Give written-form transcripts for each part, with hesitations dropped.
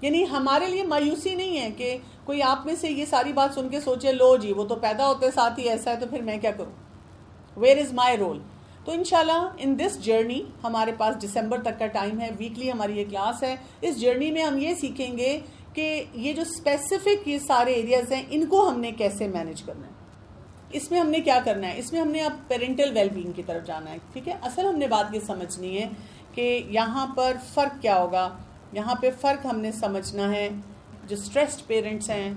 یعنی ہمارے لیے مایوسی نہیں ہے کہ کوئی آپ میں سے یہ ساری بات سن کے سوچے لو جی وہ تو پیدا ہوتے ساتھ ہی ایسا ہے تو پھر میں کیا کروں، ویئر از مائی رول. تو انشاءاللہ ان دس جرنی ہمارے پاس دسمبر تک کا ٹائم ہے، ویکلی ہماری یہ کلاس ہے. اس جرنی میں ہم یہ سیکھیں گے کہ یہ جو اسپیسیفک یہ سارے ایریاز ہیں ان کو ہم نے کیسے مینیج کرنا ہے. اس میں ہم نے کیا کرنا ہے، اس میں ہم نے اب پیرنٹل ویل بینگ کی طرف جانا ہے. ٹھیک ہے، اصل ہم نے بات یہ سمجھنی ہے کہ یہاں پر فرق کیا ہوگا. یہاں پہ فرق ہم نے سمجھنا ہے جو اسٹریسڈ پیرنٹس ہیں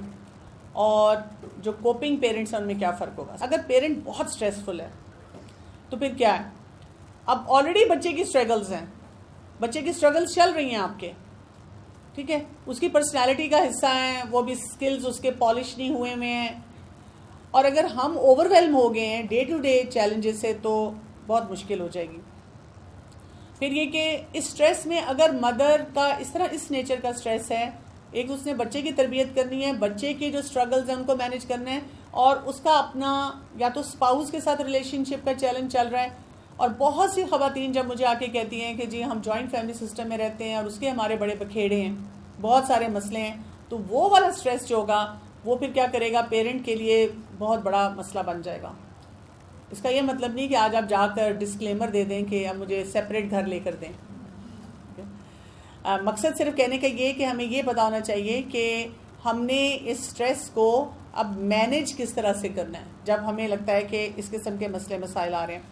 اور جو کوپنگ پیرنٹس ہیں ان میں کیا فرق ہوگا. اگر پیرنٹ بہت اسٹریسفل ہے تو پھر کیا ہے، اب آلریڈی بچے کی اسٹرگلز ہیں، بچے کی اسٹرگلز چل رہی ہیں آپ کے، ٹھیک ہے، اس کی پرسنالٹی کا حصہ ہیں، وہ بھی اسکلز اس کے پالش نہیں ہوئے ہوئے ہیں. اور اگر ہم اوور ویلم ہو گئے ہیں ڈے ٹو ڈے چیلنجز سے تو بہت مشکل ہو جائے گی. پھر یہ کہ اس اسٹریس میں اگر مدر کا اس طرح اس نیچر کا اسٹریس ہے، ایک اس نے بچے کی تربیت کرنی ہے، بچے کے جو اسٹرگلز ہیں ان کو مینیج کرنا ہے، اور اس کا اپنا یا تو اسپاؤس کے ساتھ ریلیشن شپ کا چیلنج چل رہا ہے. اور بہت سی خواتین جب مجھے آ کے کہتی ہیں کہ جی ہم جوائنٹ فیملی سسٹم میں رہتے ہیں اور اس کے ہمارے بڑے بکھیڑے ہیں، بہت سارے مسئلے ہیں، تو وہ والا اسٹریس جو ہوگا وہ پھر کیا کرے گا، پیرنٹ کے لیے بہت بڑا مسئلہ بن جائے گا. اس کا یہ مطلب نہیں کہ آج آپ جا کر ڈسکلیمر دے دیں کہ اب مجھے سیپریٹ گھر لے کر دیں. مقصد صرف کہنے کا یہ کہ ہمیں یہ پتا ہونا چاہیے کہ ہم نے اس اسٹریس کو اب مینیج کس طرح سے کرنا ہے جب ہمیں لگتا ہے کہ اس قسم کے مسئلے مسائل آ رہے ہیں.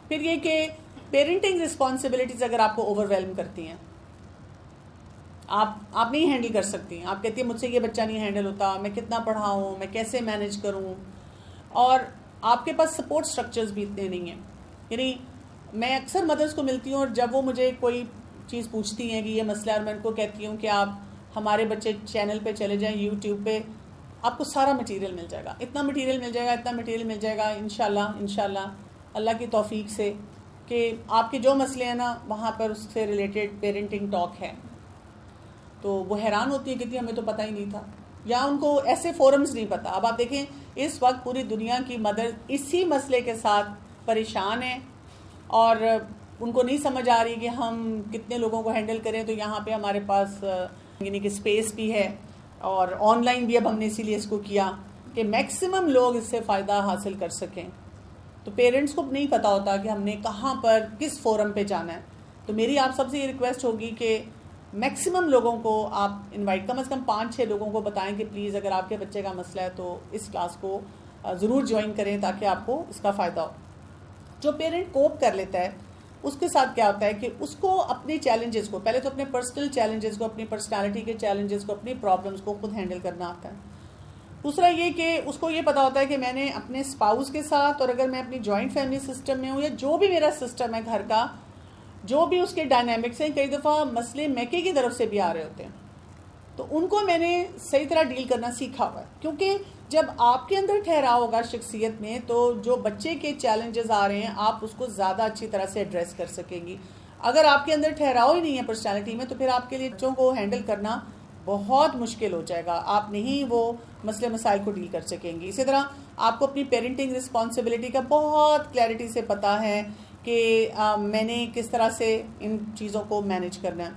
پھر یہ کہ پیرنٹنگ رسپانسبلٹیز اگر آپ کو اوور ویلم کرتی ہیں، آپ نہیں ہینڈل کر سکتی، آپ کہتی ہیں مجھ سے یہ بچہ نہیں ہینڈل ہوتا، میں کتنا پڑھاؤں، میں کیسے مینیج کروں، اور آپ کے پاس سپورٹ سٹرکچرز بھی اتنے نہیں ہیں. یعنی میں اکثر مدرس کو ملتی ہوں اور جب وہ مجھے کوئی چیز پوچھتی ہیں کہ یہ مسئلہ ہے، اور میں ان کو کہتی ہوں کہ آپ ہمارے بچے چینل پہ چلے جائیں، یوٹیوب پہ آپ کو سارا مٹیریل مل جائے گا، اتنا مٹیریل مل جائے گا، اتنا مٹیریل مل جائے گا انشاءاللہ اللہ کی توفیق سے، کہ آپ کے جو مسئلے ہیں نا وہاں پر اس سے ریلیٹڈ پیرنٹنگ ٹاک ہے. تو وہ حیران ہوتی ہے کہ ہمیں تو پتہ ہی نہیں تھا، یا ان کو ایسے فورمز نہیں پتہ. اب آپ دیکھیں اس وقت پوری دنیا کی مدر اسی مسئلے کے ساتھ پریشان ہیں اور ان کو نہیں سمجھ آ رہی کہ ہم کتنے لوگوں کو ہینڈل کریں. تو یہاں پہ ہمارے پاس یعنی کہ اسپیس بھی ہے، اور آن لائن بھی اب ہم نے اسی لیے اس کو کیا کہ میکسیمم لوگ اس سے فائدہ حاصل کر سکیں. تو پیرنٹس کو نہیں پتہ ہوتا کہ ہم نے کہاں پر کس فورم پہ جانا ہے. تو میری آپ سب سے یہ ریکویسٹ ہوگی کہ میکسیمم لوگوں کو آپ انوائٹ، کم از کم 5-6 لوگوں کو بتائیں کہ پلیز اگر آپ کے بچے کا مسئلہ ہے تو اس کلاس کو ضرور جوائن کریں تاکہ آپ کو اس کا فائدہ ہو. جو پیرنٹ کوپ کر لیتا ہے اس کے ساتھ کیا ہوتا ہے کہ اس کو اپنے چیلنجز کو، پہلے تو اپنے پرسنل چیلنجز کو، اپنی پرسنالٹی کے چیلنجز کو، اپنی پرابلمز کو خود ہینڈل کرنا آتا ہے. دوسرا یہ کہ اس کو یہ پتا ہوتا ہے کہ میں نے اپنے اسپاؤس کے ساتھ، اور اگر میں اپنی جوائنٹ فیملی سسٹم میں ہوں یا جو بھی میرا سسٹم ہے گھر کا، جو بھی اس کے ڈائنامکس ہیں، کئی دفعہ مسئلے میکے کی طرف سے بھی آ رہے ہوتے ہیں، تو ان کو میں نے صحیح طرح ڈیل کرنا سیکھا ہوا ہے. کیونکہ جب آپ کے اندر ٹھہراؤ ہوگا شخصیت میں تو جو بچے کے چیلنجز آ رہے ہیں آپ اس کو زیادہ اچھی طرح سے ایڈریس کر سکیں گی. اگر آپ کے اندر ٹھہراؤ ہی نہیں ہے پرسنالٹی میں تو پھر آپ کے لیے بچوں کو ہینڈل کرنا بہت مشکل ہو جائے گا، آپ نہیں وہ مسئلے مسائل کو ڈیل کر سکیں گی. اسی طرح آپ کو اپنی پیرنٹنگ رسپانسبلٹی کا بہت کلیئرٹی سے پتہ ہے کہ میں نے کس طرح سے ان چیزوں کو مینیج کرنا ہے.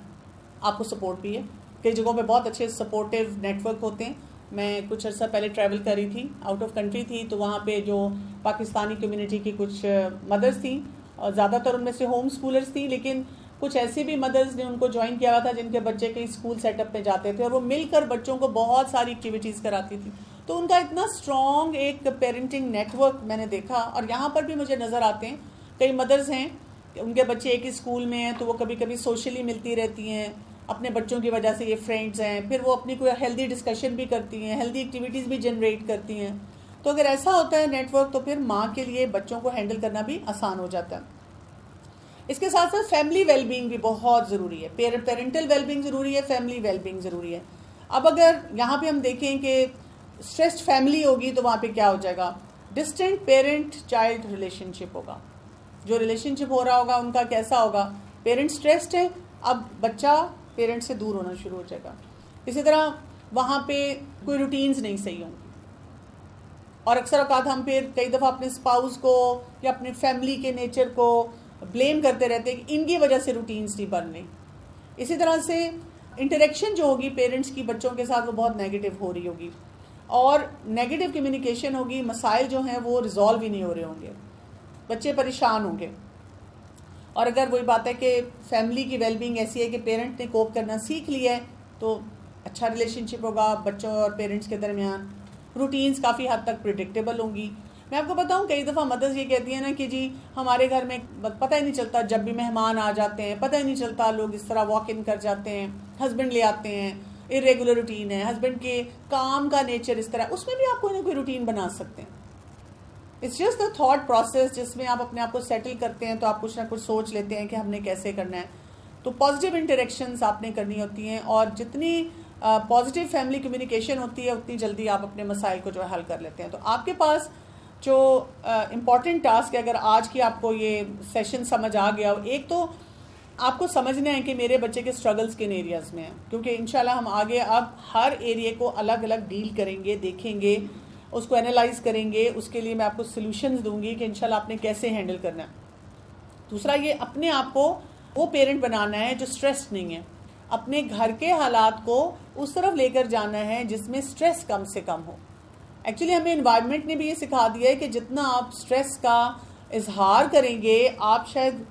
آپ کو سپورٹ بھی ہے، کئی جگہوں پہ بہت اچھے سپورٹیو نیٹ ورک ہوتے ہیں. میں کچھ عرصہ پہلے ٹریول کر رہی تھی، آؤٹ آف کنٹری تھی، تو وہاں پہ جو پاکستانی کمیونٹی کی کچھ مدرس تھیں، اور زیادہ تر ان میں سے ہوم اسکولرس تھیں، لیکن کچھ ایسی بھی مدرس نے ان کو جوائن کیا ہوا تھا جن کے بچے کئی اسکول سیٹ اپ پہ جاتے تھے، اور وہ مل کر بچوں کو بہت ساری ایکٹیویٹیز کراتی تھی. تو ان کا اتنا اسٹرانگ ایک پیرنٹنگ نیٹ ورک میں نے دیکھا. اور یہاں پر بھی مجھے نظر آتے ہیں کئی مدرس ہیں کہ ان کے بچے ایک ہی اسکول میں ہیں تو وہ کبھی کبھی سوشلی ملتی رہتی ہیں، اپنے بچوں کی وجہ سے یہ فرینڈز ہیں، پھر وہ اپنی کوئی ہیلدی ڈسکشن بھی کرتی ہیں، ہیلدی ایکٹیویٹیز بھی جنریٹ کرتی ہیں. تو اگر ایسا ہوتا ہے نیٹ ورک تو پھر ماں کے لیے بچوں کو ہینڈل کرنا بھی آسان ہو جاتا ہے. اس کے ساتھ ساتھ فیملی ویل بینگ بھی بہت ضروری ہے، پیرنٹل ویل بینگ ضروری ہے، فیملی ویل بینگ ضروری ہے. اب اگر یہاں پہ ہم دیکھیں کہ اسٹریسڈ فیملی ہوگی تو وہاں پہ کیا ہو جائے گا، ڈسٹینٹ پیرنٹ چائلڈ ریلیشن شپ ہوگا. جو ریلیشن شپ ہو رہا ہوگا ان کا کیسا ہوگا، پیرنٹ اسٹریسڈ ہے، اب بچہ پیرنٹ سے دور ہونا شروع ہو جائے گا. اسی طرح وہاں پہ کوئی روٹینز نہیں صحیح ہوں گی، اور اکثر اوقات ہم پھر کئی دفعہ اپنے اسپاؤس کو یا اپنی فیملی کے نیچر کو بلیم کرتے رہتے ہیں کہ ان کی وجہ سے روٹینز نہیں بن رہی. اسی طرح سے انٹریکشن جو ہوگی پیرنٹس کی بچوں کے ساتھ وہ بہت نیگیٹو ہو رہی ہوگی، اور نیگیٹو کمیونیکیشن ہوگی، مسائل جو ہیں وہ ریزالو ہی نہیں ہو رہے ہوں گے، بچے پریشان ہوں گے. اور اگر وہی بات ہے کہ فیملی کی ویل بینگ ایسی ہے کہ پیرنٹ نے کوپ کرنا سیکھ لیا ہے تو اچھا ریلیشن شپ ہوگا بچوں اور پیرنٹس کے درمیان. روٹینز کافی حد تک پریڈکٹیبل ہوں گی. میں آپ کو بتاؤں کئی دفعہ مدرس یہ کہتی ہیں نا کہ جی ہمارے گھر میں پتہ ہی نہیں چلتا، جب بھی مہمان آ جاتے ہیں پتہ ہی نہیں چلتا، لوگ اس طرح واک ان کر جاتے ہیں، ہسبینڈ لے آتے ہیں، ارریگولر روٹین ہے، ہسبینڈ کے کام کا نیچر اس طرح، اس میں بھی آپ کوئی نہ کوئی روٹین بنا سکتے ہیں. It's just the thought process جس میں آپ اپنے آپ کو سیٹل کرتے ہیں، تو آپ کچھ نہ کچھ سوچ لیتے ہیں کہ ہم نے کیسے کرنا ہے. تو پازیٹیو انٹریکشنز آپ نے کرنی ہوتی ہیں، اور جتنی پازیٹیو فیملی کمیونیکیشن ہوتی ہے اتنی جلدی آپ اپنے مسائل کو جو ہے حل کر لیتے ہیں. تو آپ کے پاس جو امپورٹنٹ ٹاسک ہے، اگر آج کی آپ کو یہ سیشن سمجھ آ گیا ہو، ایک تو آپ کو سمجھنا ہے کہ میرے بچے کے اسٹرگلز کن ایریاز میں ہیں، کیونکہ انشاءاللہ ہم آگے اب ہر ایریے کو الگ الگ ڈیل کریں گے، دیکھیں گے، اس کو انالائز کریں گے. اس کے لیے میں آپ کو سلوشنز دوں گی کہ انشاءاللہ آپ نے کیسے ہینڈل کرنا ہے. دوسرا یہ اپنے آپ کو وہ پیرنٹ بنانا ہے جو اسٹریسڈ نہیں ہے، اپنے گھر کے حالات کو اس طرف لے کر جانا ہے جس میں اسٹریس کم سے کم ہو. ایکچولی ہمیں انوائرمنٹ نے بھی یہ سکھا دیا ہے کہ جتنا آپ اسٹریس کا اظہار کریں گے آپ شاید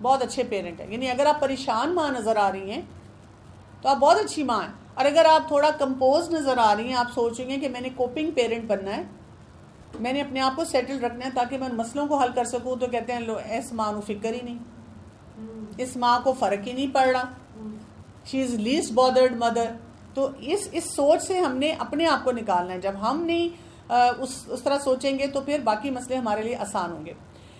بہت اچھے پیرنٹ ہیں. یعنی اگر آپ پریشان ماں نظر آ رہی ہیں تو آپ بہت اچھی ماں ہیں، اور اگر آپ تھوڑا کمپوز نظر آ رہی ہیں، آپ سوچیں گے کہ میں نے کوپنگ پیرنٹ بننا ہے، میں نے اپنے آپ کو سیٹل رکھنا ہے تاکہ میں ان مسئلوں کو حل کر سکوں، تو کہتے ہیں لو اس ماں کو فکر ہی نہیں، اس ماں کو فرق ہی نہیں پڑ رہا، شی از لیسٹ بادرڈ مدر. تو اس سوچ سے ہم نے اپنے آپ کو نکالنا ہے. جب ہم نہیں اس طرح سوچیں گے تو پھر باقی مسئلے ہمارے لیے آسان ہوں گے.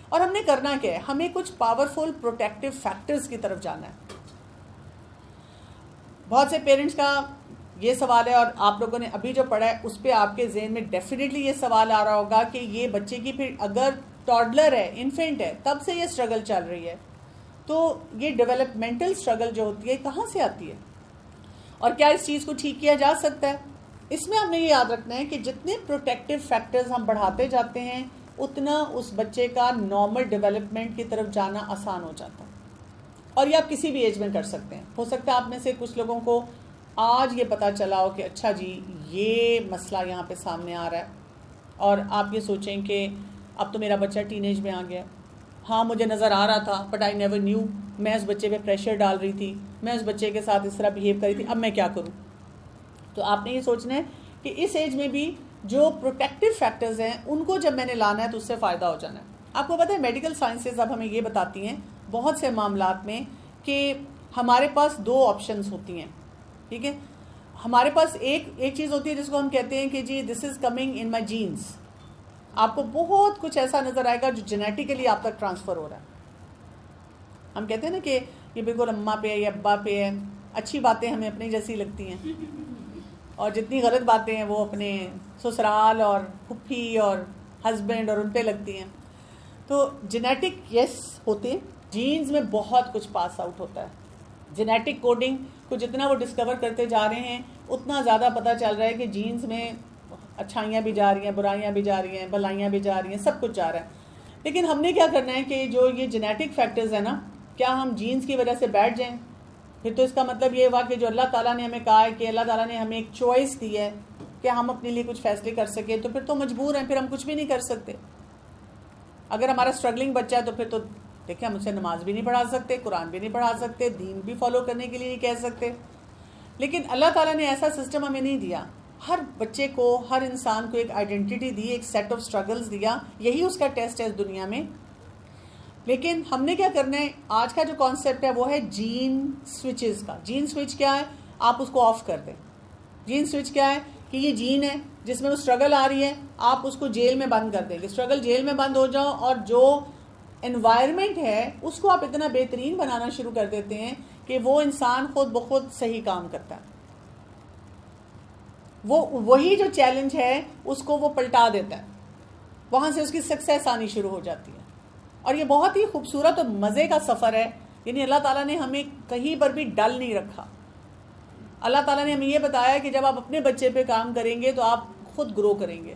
اور ہم نے کرنا کیا ہے، ہمیں کچھ پاورفل پروٹیکٹیو فیکٹرز کی طرف جانا ہے. بہت سے پیرنٹس کا یہ سوال ہے، اور آپ لوگوں نے ابھی جو پڑھا ہے اس پہ آپ کے ذہن میں ڈیفینیٹلی یہ سوال آ رہا ہوگا کہ یہ بچے کی پھر اگر ٹاڈلر ہے، انفینٹ ہے، تب سے یہ اسٹرگل چل رہی ہے، تو یہ ڈیولپمنٹل اسٹرگل جو ہوتی ہے کہاں سے آتی ہے، اور کیا اس چیز کو ٹھیک کیا جا سکتا ہے. اس میں ہم نے یہ یاد رکھنا ہے کہ جتنے پروٹیکٹیو فیکٹرز ہم بڑھاتے جاتے ہیں اتنا اس بچے کا نارمل ڈیولپمنٹ کی طرف جانا آسان ہو جاتا ہے. اور یہ آپ کسی بھی ایج میں کر سکتے ہیں. ہو سکتا ہے آپ میں سے کچھ لوگوں کو آج یہ پتہ چلا ہو کہ اچھا جی یہ مسئلہ یہاں پہ سامنے آ رہا ہے، اور آپ یہ سوچیں کہ اب تو میرا بچہ ٹین ایج میں آ گیا. ہاں مجھے نظر آ رہا تھا بٹ آئی نیور نیو، میں اس بچے پہ پریشر ڈال رہی تھی، میں اس بچے کے ساتھ اس طرح بہیو کری تھی، اب میں کیا کروں. تو آپ نے یہ سوچنا ہے کہ اس ایج میں بھی جو پروٹیکٹیو فیکٹرز ہیں ان کو جب میں نے لانا ہے تو اس سے فائدہ ہو جانا ہے. آپ کو پتہ ہے میڈیکل سائنسز اب ہمیں یہ بتاتی ہیں بہت سے معاملات میں کہ ہمارے پاس دو آپشنز ہوتی ہیں. ٹھیک ہے، ہمارے پاس ایک چیز ہوتی ہے جس کو ہم کہتے ہیں کہ جی دس is coming in my jeans. آپ کو بہت کچھ ایسا نظر آئے گا جو جینیٹیکلی آپ تک ٹرانسفر ہو رہا ہے. ہم کہتے ہیں نا کہ یہ بالکل اماں پہ ہے یا ابا پہ ہے. اچھی باتیں ہمیں اپنی جیسی لگتی ہیں، اور جتنی غلط باتیں ہیں وہ اپنے سسرال اور پھپھی اور ہسبینڈ اور ان پہ لگتی ہیں. تو جینیٹک یس ہوتے، جینز میں بہت کچھ پاس آؤٹ ہوتا ہے. جینیٹک کوڈنگ کو جتنا وہ ڈسکور کرتے جا رہے ہیں اتنا زیادہ پتہ چل رہا ہے کہ جینز میں اچھائیاں بھی جا رہی ہیں، برائیاں بھی جا رہی ہیں، بھلائیاں بھی جا رہی ہیں، سب کچھ جا رہا ہے. لیکن ہم نے کیا کرنا ہے کہ جو یہ جینیٹک فیکٹرز ہیں نا، کیا ہم جینز کی وجہ سے بیٹھ جائیں؟ پھر تو اس کا مطلب یہ ہوا کہ جو اللہ تعالیٰ نے ہمیں کہا ہے کہ اللہ تعالیٰ نے ہمیں ایک چوائس دی ہے کہ ہم اپنے لیے کچھ فیصلے کر سکیں، تو پھر تو مجبور ہیں، پھر ہم کچھ بھی نہیں کر سکتے. اگر ہمارا اسٹرگلنگ بچہ ہے تو پھر تو دیکھیں ہم اسے نماز بھی نہیں پڑھا سکتے، قرآن بھی نہیں پڑھا سکتے، دین بھی فالو کرنے کے لیے نہیں کہہ سکتے. لیکن اللہ تعالیٰ نے ایسا سسٹم ہمیں نہیں دیا. ہر بچے کو، ہر انسان کو ایک آئیڈینٹی دی، ایک سیٹ آف اسٹرگلز دیا. یہی اس کا ٹیسٹ ہے اس دنیا میں. لیکن ہم نے کیا کرنا ہے، آج کا جو کانسیپٹ ہے وہ ہے جین سوئچز کا. جین سوئچ کیا ہے؟ آپ اس کو آف کر دیں. جین سوئچ کیا ہے کہ یہ جین ہے جس میں وہ اسٹرگل آ رہی ہے، آپ اس کو جیل میں بند کر دیں گے. اسٹرگل جیل میں بند ہو جاؤ، اور جو انوائرمنٹ ہے اس کو آپ اتنا بہترین بنانا شروع کر دیتے ہیں کہ وہ انسان خود بخود صحیح کام کرتا ہے. وہی جو چیلنج ہے اس کو وہ پلٹا دیتا ہے، وہاں سے اس کی سکسیس آنی شروع ہو جاتی ہے. اور یہ بہت ہی خوبصورت اور مزے کا سفر ہے. یعنی اللہ تعالیٰ نے ہمیں کہیں پر بھی ڈل نہیں رکھا. اللہ تعالیٰ نے ہمیں یہ بتایا کہ جب آپ اپنے بچے پہ کام کریں گے تو آپ خود گرو کریں گے،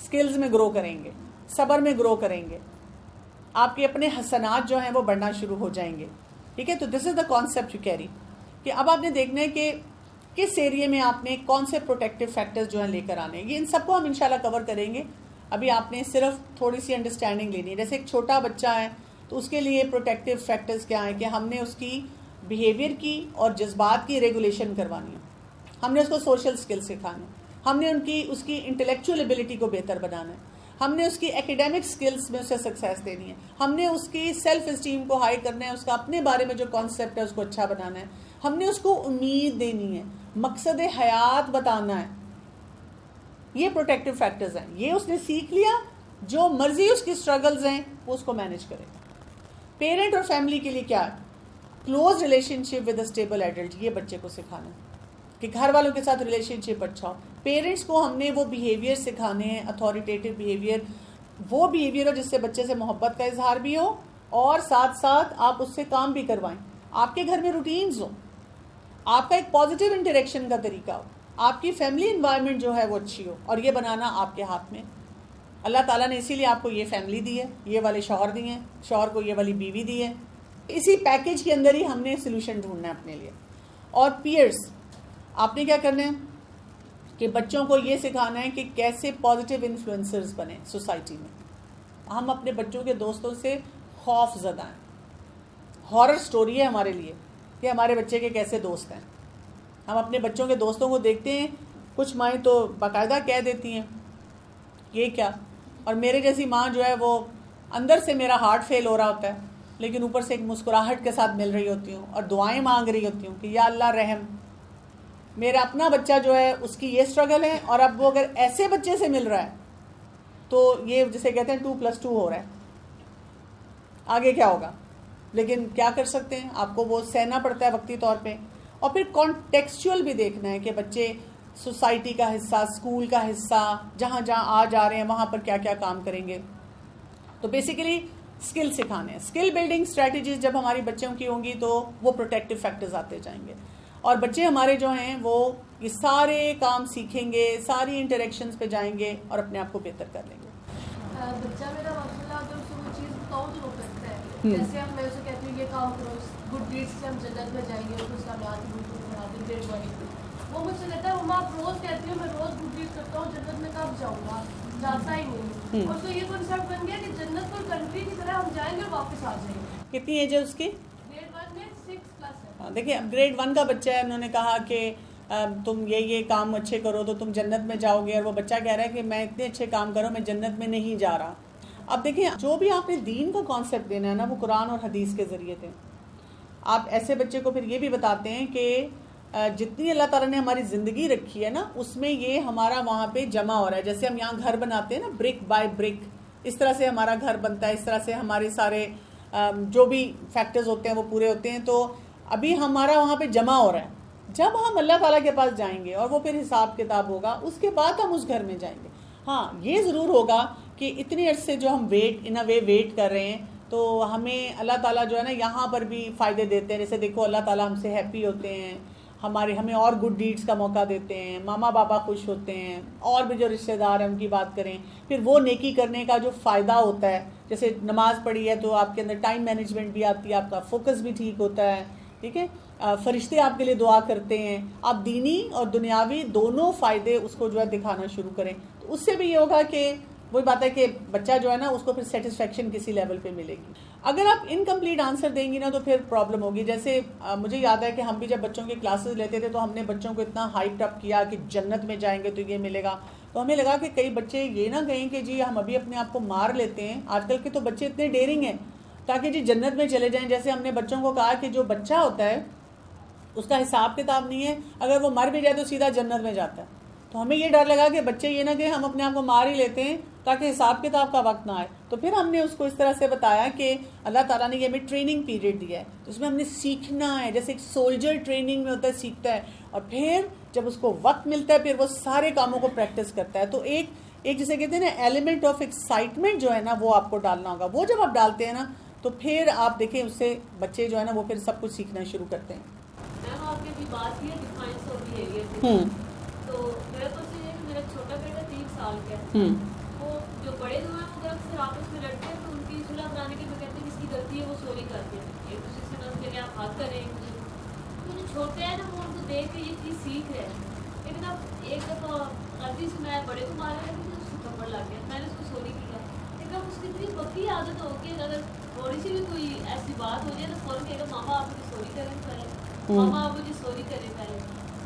سکلز میں گرو کریں گے، صبر میں گرو کریں گے، آپ کے اپنے حسنات جو ہیں وہ بڑھنا شروع ہو جائیں گے. ٹھیک ہے، تو دس از دا کانسیپٹ یو کیری. کہ اب آپ نے دیکھنا ہے کہ کس ایریے میں آپ نے کون سے پروٹیکٹیو فیکٹرز جو ہیں لے کر آنے ہیں. یہ ان سب کو ہم انشاءاللہ کور کریں گے. ابھی آپ نے صرف تھوڑی سی انڈرسٹینڈنگ لینی ہے. جیسے ایک چھوٹا بچہ ہے تو اس کے لیے پروٹیکٹیو فیکٹرز کیا ہیں کہ ہم نے اس کی بیہیویئر کی اور جذبات کی ریگولیشن کروانی ہے. ہم نے اس کو سوشل سکل سکھانا ہے. ہم نے اس کی انٹلیکچوئل ایبلٹی کو بہتر بنانا ہے. ہم نے اس کی ایکیڈیمک سکلز میں اسے سکسیس دینی ہے. ہم نے اس کی سیلف اسٹیم کو ہائی کرنا ہے. اس کا اپنے بارے میں جو کانسیپٹ ہے اس کو اچھا بنانا ہے. ہم نے اس کو امید دینی ہے, مقصد حیات بتانا ہے. یہ پروٹیکٹیو فیکٹرز ہیں. یہ اس نے سیکھ لیا, جو مرضی اس کی سٹرگلز ہیں وہ اس کو مینیج کرے. پیرنٹ اور فیملی کے لیے کیا ہے, close relationship with a stable adult. یہ بچے کو سکھانا ہے کہ گھر والوں کے ساتھ ریلیشن شپ اچھا ہو. پیرنٹس کو ہم نے وہ بیہیویئر سکھانے ہیں, اتھارٹیٹیو بیہیویئر, وہ بیہیویئر ہو جس سے بچے سے محبت کا اظہار بھی ہو اور ساتھ ساتھ آپ اس سے کام بھی کروائیں. آپ کے گھر میں روٹینز ہوں, آپ کا ایک پازیٹیو انٹریکشن کا طریقہ ہو, آپ کی فیملی انوائرمنٹ جو ہے وہ اچھی ہو, اور یہ بنانا آپ کے ہاتھ میں. اللہ تعالیٰ نے اسی لیے آپ کو یہ فیملی دی ہے, یہ والے شوہر دیے ہیں, شوہر کو یہ والی بیوی دی ہے. اسی پیکج کے اندر ہی ہم نے سلوشن ڈھونڈنا ہے اپنے لیے. اور پیئرس, آپ نے کیا کرنا ہے کہ بچوں کو یہ سکھانا ہے کہ کیسے پازیٹیو انفلوئنسرز بنیں سوسائٹی میں. ہم اپنے بچوں کے دوستوں سے خوف زدہ ہیں. ہارر سٹوری ہے ہمارے لیے کہ ہمارے بچے کے کیسے دوست ہیں. ہم اپنے بچوں کے دوستوں کو دیکھتے ہیں, کچھ مائیں تو باقاعدہ کہہ دیتی ہیں یہ کیا, اور میرے جیسی ماں جو ہے وہ اندر سے میرا ہارٹ فیل ہو رہا ہوتا ہے لیکن اوپر سے ایک مسکراہٹ کے ساتھ مل رہی ہوتی ہوں اور دعائیں مانگ رہی ہوتی ہوں کہ یا اللہ رحم, میرا اپنا بچہ جو ہے اس کی یہ سٹرگل ہے, اور اب وہ اگر ایسے بچے سے مل رہا ہے تو یہ جسے کہتے ہیں 2+2 ہو رہا ہے, آگے کیا ہوگا. لیکن کیا کر سکتے ہیں, آپ کو وہ سہنا پڑتا ہے وقتی طور پہ. اور پھر کانٹیکسچوئل بھی دیکھنا ہے کہ بچے سوسائٹی کا حصہ, اسکول کا حصہ, جہاں جہاں آ جا رہے ہیں وہاں پر کیا کیا کام کریں گے. تو بیسیکلی اسکل سکھانے ہیں. اسکل بلڈنگ اسٹریٹجیز جب ہماری بچوں کی ہوں گی تو وہ پروٹیکٹیو فیکٹرز آتے جائیں گے, اور بچے ہمارے جو ہیں وہ یہ سارے کام سیکھیں گے, ساری انٹریکشنز پہ جائیں گے اور اپنے آپ کو بہتر کر لیں گے. بچہ میرا ماشاءاللہ اگر اسے وہ چیز بتاؤں تو وہ کرتا ہے. جیسے اب میں اسے کہتی ہوں یہ کام کرو, گڈ ڈیڈس سے ہم جنت میں جائیں گے, تو اس کا یاد بڑھا دیں گریڈ 1. وہ مجھ سے کہتا ہے مما آپ روز کہتی ہوں میں روز گڈ ڈیڈس کرتا ہوں, جنت میں کب جاؤں گا, جاتا ہی نہیں. اور تو یہ کنسیپٹ بن گیا کہ جنت کوئی کنٹری کی طرح ہم جائیں گے اور واپس آ جائیں گے. کتنی ایج ہے اس کی؟ گریڈ 1 میں 6+ ہے. دیکھیں اب گریڈ 1 کا بچہ ہے, انہوں نے کہا کہ تم یہ کام اچھے کرو تو تم جنت میں جاؤ گے, اور وہ بچہ کہہ رہا ہے کہ میں اتنے اچھے کام کروں میں جنت میں نہیں جا رہا. اب دیکھیں جو بھی آپ نے دین کا کانسیپٹ دینا ہے نا وہ قرآن اور حدیث کے ذریعے دیں. آپ ایسے بچے کو پھر یہ بھی بتاتے ہیں کہ جتنی اللہ تعالیٰ نے ہماری زندگی رکھی ہے نا اس میں یہ ہمارا وہاں پہ جمع ہو رہا ہے. جیسے ہم یہاں گھر بناتے ہیں نا برک بائی برک, اس طرح سے ہمارا گھر بنتا ہے, اس طرح سے ہمارے سارے جو بھی فیکٹرز ہوتے ہیں وہ پورے ہوتے ہیں. تو ابھی ہمارا وہاں پہ جمع ہو رہا ہے. جب ہم اللہ تعالیٰ کے پاس جائیں گے اور وہ پھر حساب کتاب ہوگا, اس کے بعد ہم اس گھر میں جائیں گے. ہاں یہ ضرور ہوگا کہ اتنے عرصے جو ہم ویٹ کر رہے ہیں تو ہمیں اللہ تعالیٰ جو ہے نا یہاں پر بھی فائدے دیتے ہیں. جیسے دیکھو اللہ تعالیٰ ہم سے ہیپی ہوتے ہیں, ہمیں اور گڈ ڈیڈز کا موقع دیتے ہیں, ماما پاپا خوش ہوتے ہیں, اور بھی جو رشتہ دار ہیں ان کی بات کریں, پھر وہ نیکی کرنے کا جو فائدہ ہوتا ہے, جیسے نماز پڑھی ہے تو آپ کے اندر ٹائم مینجمنٹ بھی آتی ہے, آپ کا فوکس بھی ٹھیک ہوتا ہے, ٹھیک ہے, فرشتے آپ کے لیے دعا کرتے ہیں. آپ دینی اور دنیاوی دونوں فائدے اس کو جو ہے دکھانا شروع کریں, تو اس سے بھی یہ ہوگا کہ وہی بات ہے کہ بچہ جو ہے نا اس کو پھر سیٹسفیکشن کسی لیول پہ ملے گی. اگر آپ انکمپلیٹ آنسر دیں گی نا تو پھر پرابلم ہوگی. جیسے مجھے یاد ہے کہ ہم بھی جب بچوں کے کلاسز لیتے تھے تو ہم نے بچوں کو اتنا ہائپ اپ کیا کہ جنت میں جائیں گے تو یہ ملے گا, تو ہمیں لگا کہ کئی بچے یہ نہ کہیں کہ جی ہم ابھی اپنے آپ کو مار لیتے ہیں. آج کل کے تو بچے اتنے ڈیرنگ ہیں تاکہ جی جنت میں چلے جائیں. جیسے ہم نے بچوں کو کہا کہ جو بچہ ہوتا ہے اس کا حساب کتاب نہیں ہے, اگر وہ مر بھی جائے تو سیدھا جنت میں جاتا ہے. تو ہمیں یہ ڈر لگا کہ بچے یہ نہ کہ ہم اپنے آپ کو مار ہی لیتے ہیں تاکہ حساب کتاب کا وقت نہ آئے. تو پھر ہم نے اس کو اس طرح سے بتایا کہ اللہ تعالیٰ نے یہ ہمیں ٹریننگ پیریڈ دیا ہے, تو اس میں ہم نے سیکھنا ہے. جیسے ایک سولجر ٹریننگ میں ہوتا ہے, سیکھتا ہے, اور پھر جب اس کو وقت ملتا ہے پھر وہ سارے کاموں کو پریکٹس کرتا ہے. تو ایک جسے کہتے ہیں نا ایلیمنٹ آف ایکسائٹمنٹ جو ہے نا وہ آپ کو ڈالنا ہوگا. وہ جب آپ ڈالتے ہیں نا تو پھر آپ دیکھیں اس سے بچے جو ہے نا وہ پھر سب کچھ سیکھنا شروع کرتے ہیں. میم آپ کی بات کی ہے ڈیفائنس آف بیہیویئر, تو میرے پاس یہ ہے کہ میرا چھوٹا بیٹا 3 سال کا ہے, وہ جو بڑے جو ہیں وہ اکثر آپس میں لڑتے ہیں تو ان کی صلح کرانے کے میں کہتے ہیں کس کی غلطی ہے وہ سوری کرتے ہیں, ایک دوسرے سے نہ کے لیے آپ ہاتھ کریں. چھوٹے ہیں نا وہ ان کو دیکھ کے یہ چیز سیکھ رہے ہیں. لیکن اب ایک دفعہ غلطی سے میں بڑے کو مارا لگی تو اس کو تھپڑ لگ گیا, میں نے اس کو سوری کیا. لیکن اب اس کی اتنی پکی عادت ہوگی اگر تھوڑی سی بھی کوئی ایسی بات ہو جائے تو فوراً کہے گا ماما آپ مجھے سوری کریں پہلے, ماما آپ مجھے سوری کریں پہلے.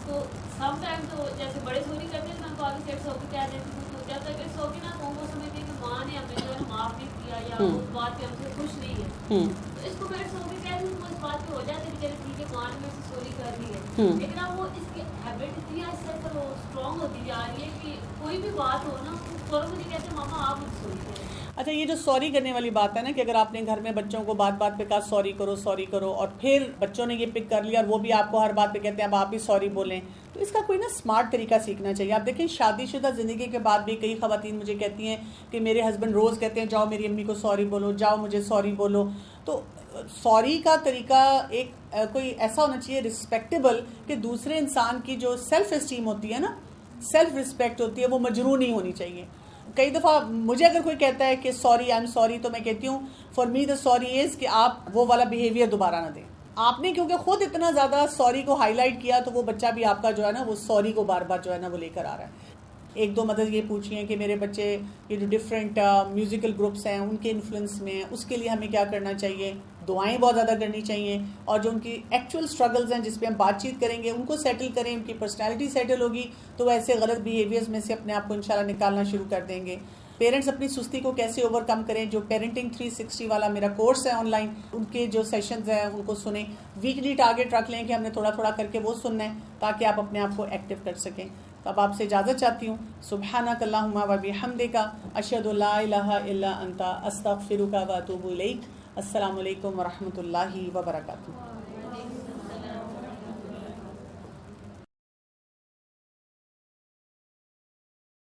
تو سم ٹائم تو جیسے بڑے سوری کرتے ہیں میں کو آگے سے اٹس اوکے کہہ دیتی ہوں, تو جب تک اٹس اوکے نا تو وہ سمجھتی ہے کہ ماں نے ہمیں جو ہے نا معاف نہیں کیا یا اس بات پہ ہم سے خوش نہیں ہے. تو اس کو میں اٹس اوکے کہہ دوں تو اس بات پہ ہو جاتا ہے کہ چلے ٹھیک ہے ماں نے میرے سے سوری کر لی ہے. لیکن اب وہ اس کی ہیبٹ اتنی اس سے وہ اسٹرانگ ہوتی جا رہی ہے کہ کوئی بھی بات ہو نا فوراً مجھے کہتے ہیں ماما آپ مجھے سوری کریں. اچھا یہ جو سوری کرنے والی بات ہے نا کہ اگر آپ نے گھر میں بچوں کو بات بات پہ کہا سوری کرو اور پھر بچوں نے یہ پک کر لیا اور وہ بھی آپ کو ہر بات پہ کہتے ہیں اب آپ بھی سوری بولیں, تو اس کا کوئی نا اسمارٹ طریقہ سیکھنا چاہیے. آپ دیکھیں شادی شدہ زندگی کے بعد بھی کئی خواتین مجھے کہتی ہیں کہ میرے ہسبینڈ روز کہتے ہیں جاؤ میری امی کو سوری بولو, جاؤ مجھے سوری بولو. تو سوری کا طریقہ ایک کوئی ایسا ہونا چاہیے رسپیکٹیبل کہ دوسرے انسان کی جو سیلف اسٹیم ہوتی ہے نا, سیلف رسپیکٹ ہوتی ہے, وہ مجروح نہیں ہونی چاہیے. کئی دفعہ مجھے اگر کوئی کہتا ہے کہ سوری آئی ایم سوری تو میں کہتی ہوں فار می دا سوری از کہ آپ وہ والا بیہیویئر دوبارہ نہ دیں. آپ نے کیونکہ خود اتنا زیادہ سوری کو ہائی لائٹ کیا تو وہ بچہ بھی آپ کا جو ہے نا وہ سوری کو بار بار جو ہے نا وہ لے کر آ رہا ہے. ایک دو مدد یہ پوچھی ہیں کہ میرے بچے یہ جو ڈفرینٹ میوزیکل گروپس ہیں ان کے انفلوئنس میں ہیں, اس کے لیے ہمیں کیا کرنا چاہیے. دعائیں بہت زیادہ کرنی چاہیے اور جو ان کی ایکچوئل اسٹرگلز ہیں جس پہ ہم بات چیت کریں گے ان کو سیٹل کریں, ان کی پرسنالٹی سیٹل ہوگی تو وہ ایسے غلط بیہیویئرز میں سے اپنے آپ کو انشاءاللہ نکالنا شروع کر دیں گے. پیرنٹس اپنی سستی کو کیسے اوور کم کریں, جو پیرنٹنگ 360 والا میرا کورس ہے آن لائن, ان کے جو سیشنز ہیں ان کو سنیں. ویکلی ٹارگٹ رکھ لیں کہ ہم نے تھوڑا تھوڑا کر کے وہ سننا ہے تاکہ آپ اپنے آپ کو ایکٹیو کر سکیں. تو اب آپ سے اجازت چاہتی ہوں. سبحانک اللہم و بحمدک اشہد لا الہ الا انت استغفرک و اتوب الیک. السلام علیکم ورحمۃ اللہ وبرکاتہ.